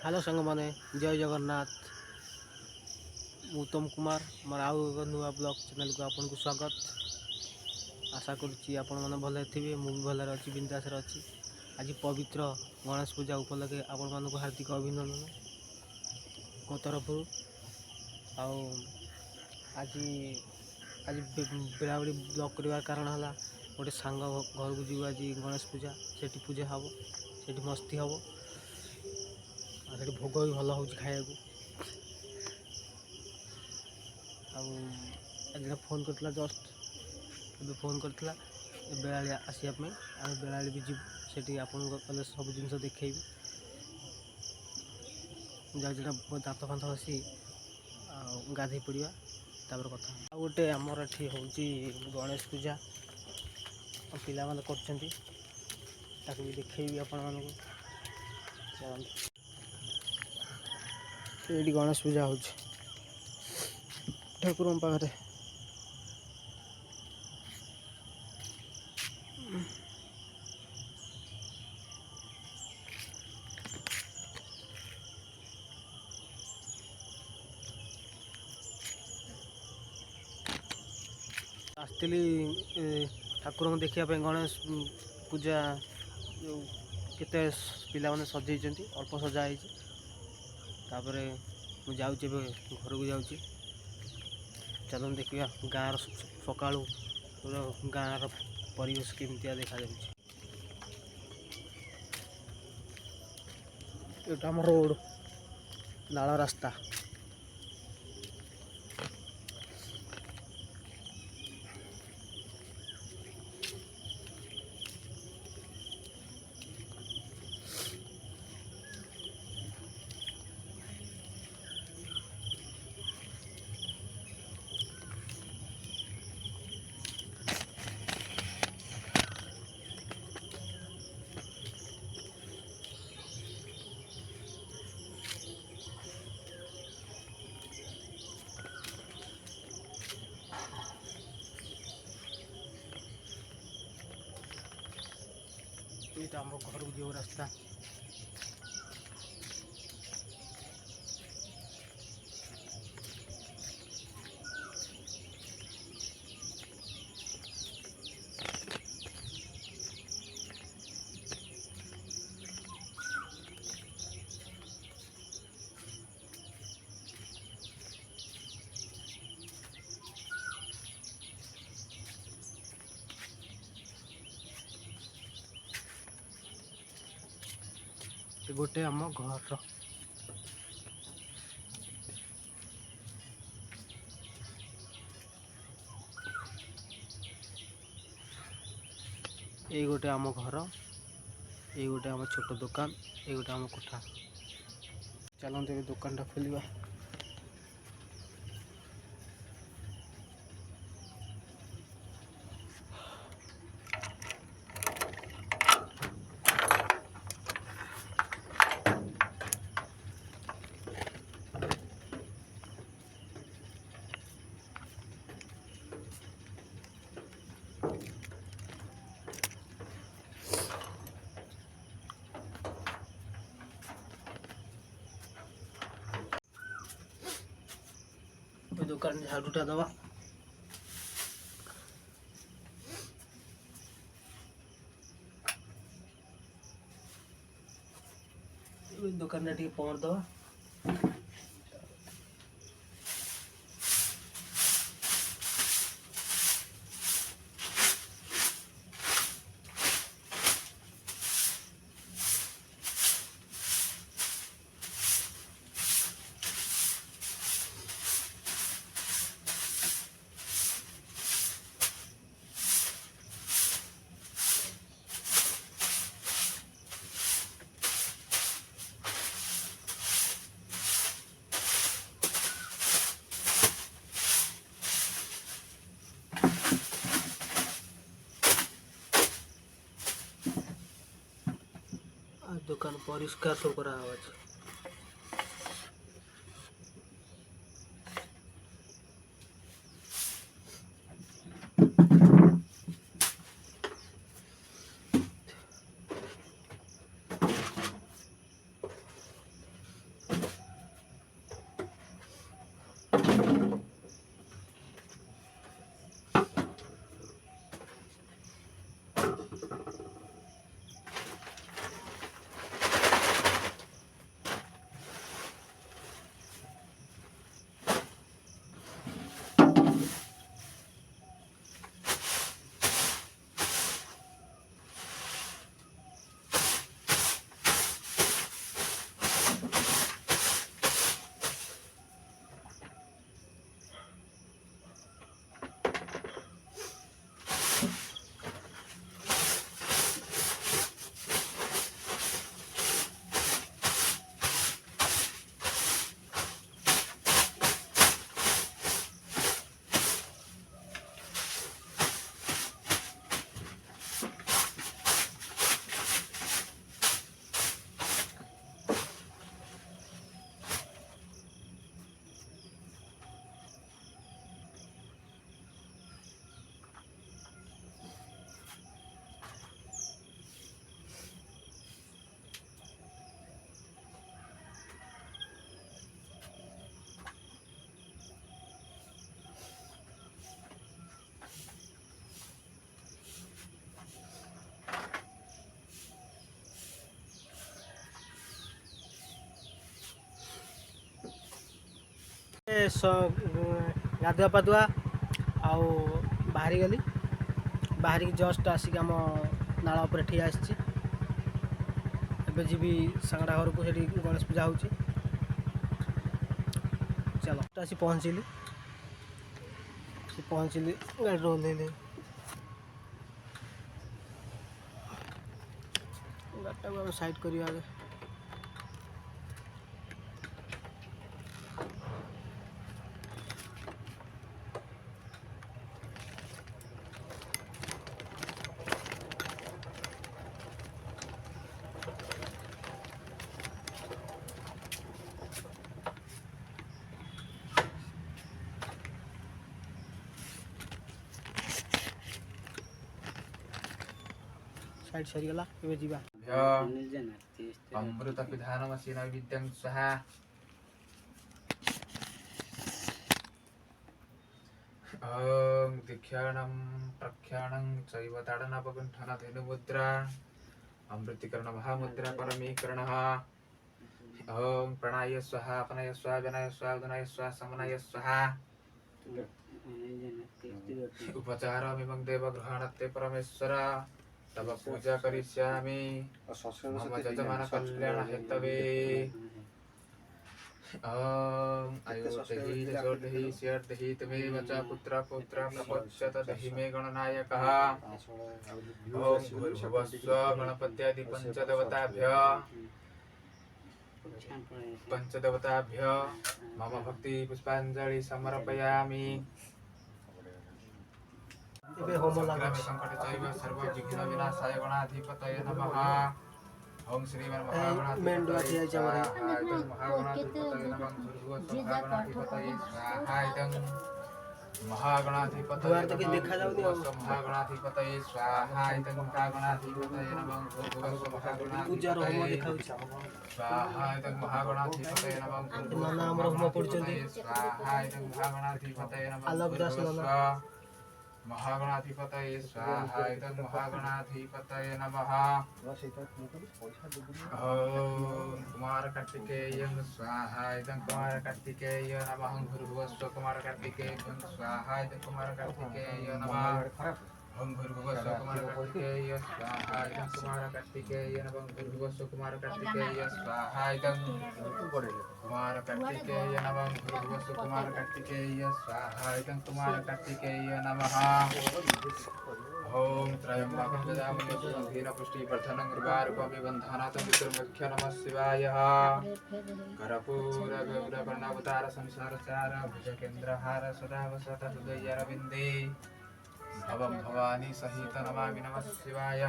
Hello सांग मैंने जय जगन्नाथ। उत्तम कुमार मोर आउ एक नुआ ब्लॉग चैनल को आपन को स्वागत। आशा करुच्ची आपण मैंने भले थे मुझे भल अच्छी बिंदास अच्छी। आज पवित्र गणेश पूजा उपलक्षे आपण मानक हार्दिक अभिनंदन मो तरफ। आज आज बेलाबड़ी ब्लॉग कर कारण है गोटे सांग घर को जीव आज गणेश पूजा से पूजा हम से मस्ती हम से भोग भी भल हो खाया आज फोन करता जस्ट फोन करता बेला आसवाई आम बेला भी जीव से आपन सब जिन देखी जा दात फात घसी गाधे पड़ा तापर कथा आ गोटे आमर एठी हूँ गणेश पूजा पिला माने करछंती ताकू भी देखी आपण मानक ये गणेश पूजा हो ठाकुर पाखे आसती ठाकुर को देखा गणेश पूजा जो केते पिला माने सजाई अल्प सजाई तापर मुझे घर को जाऊँगी चलो देखा गाँव सका गाँव परिवेश केमी देखा जा रोड नाल रास्ता ये आम घर को जो रास्ता गोटे आम घर ये गोटे आम घर ये गोटे आम छोट दुकान ये गोटे आम कोठा चलते दुकान टा खोलिया दुकान झाड़ूटा दवा दुकान टी पवर दवा दुकान परिष्कार सब करा ଗାଧୁଆ ପାଧୁଆ ଆଉ ବାହାରି ଗଲି। ବାହାରିକି ଜଷ୍ଟ ଆସିକି ଆମ ନାଳ ଉପରେ ଠିଆ ଆସିଛି। ଏବେ ଯିବି ସାଙ୍ଗଟା ଘରକୁ, ସେଠି ଗଣେଶ ପୂଜା ହେଉଛି। ଚାଲ ଆସି ପହଞ୍ଚିଲି ଗାଡ଼ିରେ ଓହ୍ଲେଇଲି। ଗାଡ଼ିଟାକୁ ଆମେ ସାଇଡ଼୍ କରିବା ଆଗେ। साइड सरीगला एबे जीवा अमृत पिधानमसीन विद्यं स्वाहा ओम दीक्षाणं प्रख्याणं चैव ताडनापकुण्ठन धेनुमुद्रा अमृतीकरण महामुद्रा परमीकरणः ओम प्रणाय स्वाहा अपनाय स्वाहा विनाय स्वाहा उदनाय स्वाहा समनाय स्वाहा उपचारमिमं देवगृहाणत्ते परमेश्वर तब पूजा करिष्यामि मम यजमान कल्याण हेतवे ओम आयुर्देहि यशोर्देहि श्रियर्देहि तमेव च पुत्र पौत्र प्रपच्यत देहि मे गणनायकः ओम भूर्भुवस्व गणपत्यादि पंचदेवताभ्य मम भक्ति पुष्पांजलि समर्पयामि। संकट चैव सर्व विघ्न विनाशाय गणाधिपतये नमः। ओम श्रीमन् महागणाधिपतये स्वाहा इदं महागणाधिपतये नमः। महागणाधिपतये स्वाहा इदं महागणाधिपतये स्वाहा इदं महागणाधिपतये नमः। स्वाहा इदं महागणाधिपतये नमः। स्वाहा इदं महागणाधिपतये नमः। महागणाधिपतये स्वाहा इदं महागणाधिपतये नमः। ओम कुमार कार्तिकेयं स्वाहा इदं कुमार कार्तिकेय नमः। भूर्भुवस्व कुमार कार्तिकेय स्वाहा इदं कुमार कार्तिकेय नमः। ओम भूर्भुवस्व कुमार कार्तिकेय स्वाहा इदं कुमार कार्तिकेय नमः। भूर्भुवस्व कुमार कार्तिकेय स्वाहा इदं कुमार कार्तिकेय नमः। भूर्भुवस्व कुमार कार्तिकेय स्वाहा इदं कुमार कार्तिकेय नमः। ओम त्रयंबकं यजामहे सुगन्धिं पुष्टिवर्धनं उर्वारुकमिव बन्धनात् मृत्युर्मुख्य नमः शिवाय। कर्पूरगौरवर्णावतार संसारसार भुजकेन्द्रहार सदा वसतः हृदयारविन्दे भवं भवानी सहित नमामि नमः शिवाय।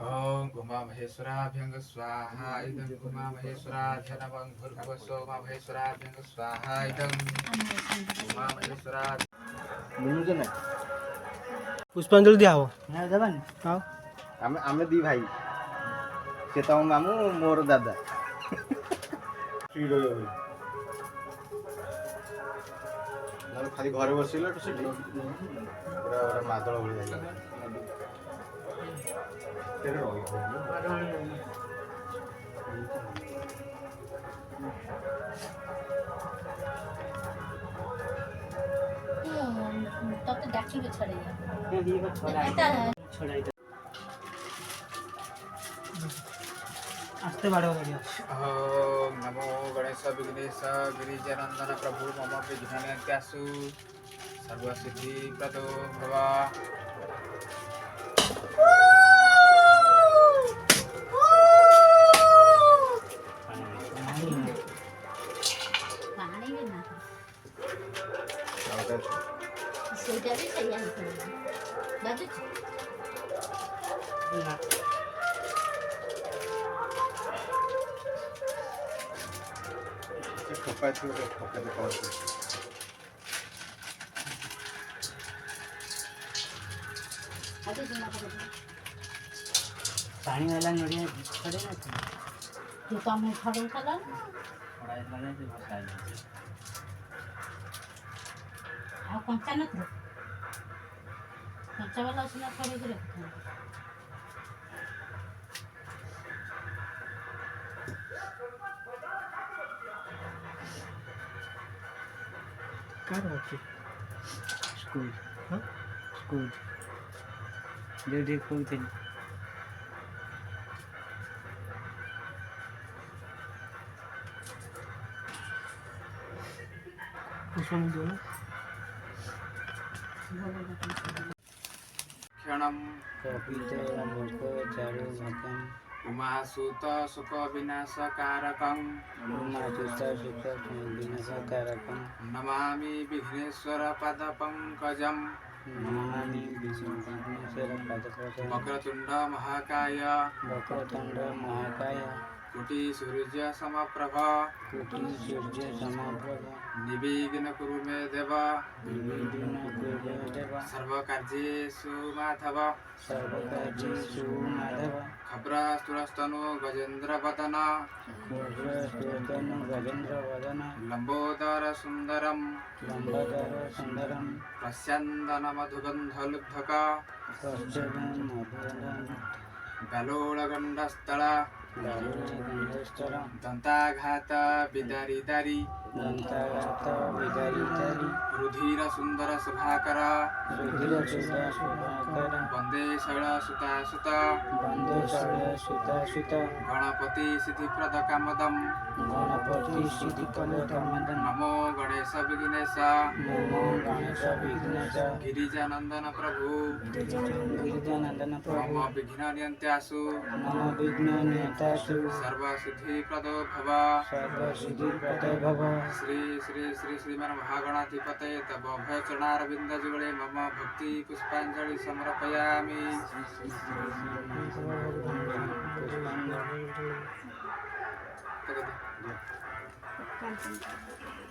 ओम उमा महेश्वराभ्यंग स्वाहा इदं उमा महेश्वराभ्य नमः। भूर्भुवस्व उमा महेश्वराभ्यंग स्वाहा इदं उमा महेश्वरा पुष्पांजलि दिया हो ना देबन हां आमे दी भाई से तो मामू मोर दादा खाली घरे बसिला तो सेठी पूरा मादळ भଳି जाइला तेरे रही तब तो डाकी को छोड़ेगा छोड़ाई आस्ते बाड़ो बढ़िया। ओम नमो गणेश विघ्नेश गिरिजानंदन प्रभु मम विघ्नन्यासु सर्वसिद्धि प्रदो भव। पानी भी ना ସେଇଟା ବି ସେଇଆ ହେଇଥିଲା ବାଜୁଛି ठोका थी ठोका दे कौन सी अरे जमा कर पानी वाला नड़िया खड़े ना थे जो काम है खड़े खड़ा थोड़ा इतना नहीं तो बस आ जाए आ कंचा न थे कंचा वाला उसने खड़े कर रखा କାହାର ଅଛି ସ୍କୁଲ ହଁ ସ୍କୁଲ ଯୋଉଠି କହୁଥିଲି ପୁଷ୍ପ ଦିଅ ନା क्षणं କବିତ ଲୋକ ଚାରୁ ଭକମ୍ उमासुत सुख विनाशकारकं ଉମାଦୁତ ସୁଖ ବିନାଶକାରକମ୍ नमामि विघ्नेश्वर पदपङ्कजं ନମାମି ବିଘ୍ନେଶ୍ୱର ପାଦପଦ୍ମ वक्रतुण्ड महाकाय ବକ୍ରତୁଣ୍ଡ ମହାକାୟ कोटि सूर्य समप्रभ କୋଟି ସୂର୍ଯ୍ୟ ସମପ୍ରଭ निर्विघ्न कुरु मे देव ନିର୍ବିଘ୍ନ କୁରୁ ଦେବ सर्वकार्येषु माधव ସର୍ବକାର୍ଯ୍ୟେଷୁ ମାଧବ खब्रस्तुरस्तनु गजेन्द्र वदन ଖୁବ୍ରସ୍ତୋତନ ଗଜେନ୍ଦ୍ର ବଦନ लम्बोदर सुन्दरं ଲମ୍ବଦର ସୁନ୍ଦରମ୍ प्रस्यन्दन मधुगन्धलुब्धक କଷ୍ଟମ ମଧୁରମ गलोळगण्डस्थल ଗଣ୍ଡସ୍ତର दन्ताघात विदारिदारि ଦନ୍ତାଘାତ ବିଦାରିତାରି रुधिर सुन्दर सुधाकर ରୁଧିର ସୁତା ସୁଧାକର वन्दे शैलसुता सुत ବନ୍ଦେ ଶୈଳ ସୁତା ସୁତ गणपति सिद्धिप्रद कामदं ଗଣପତି ସିଦ୍ଧିକଲ କାମଦନ नमो गणेश विघ्नेश ନମୋ ଗଣେଶ ବିଘ୍ନେଶ गिरिजानन्दन प्रभु ଗିରିଜାନନ୍ଦନ ପ୍ରଭୁ मम विघ्न नियन्त्यासु मम विघ्न नियतासु सर्वसिद्धिप्रदो भव सर्वसिद्धि प्रद भव श्री श्री श्री श्रीमान महागणाधिपते तव अभयचरणारविन्द जुगले मम भक्ति पुष्पाञ्जलि समर्पयामि पुष्पाञ्जलि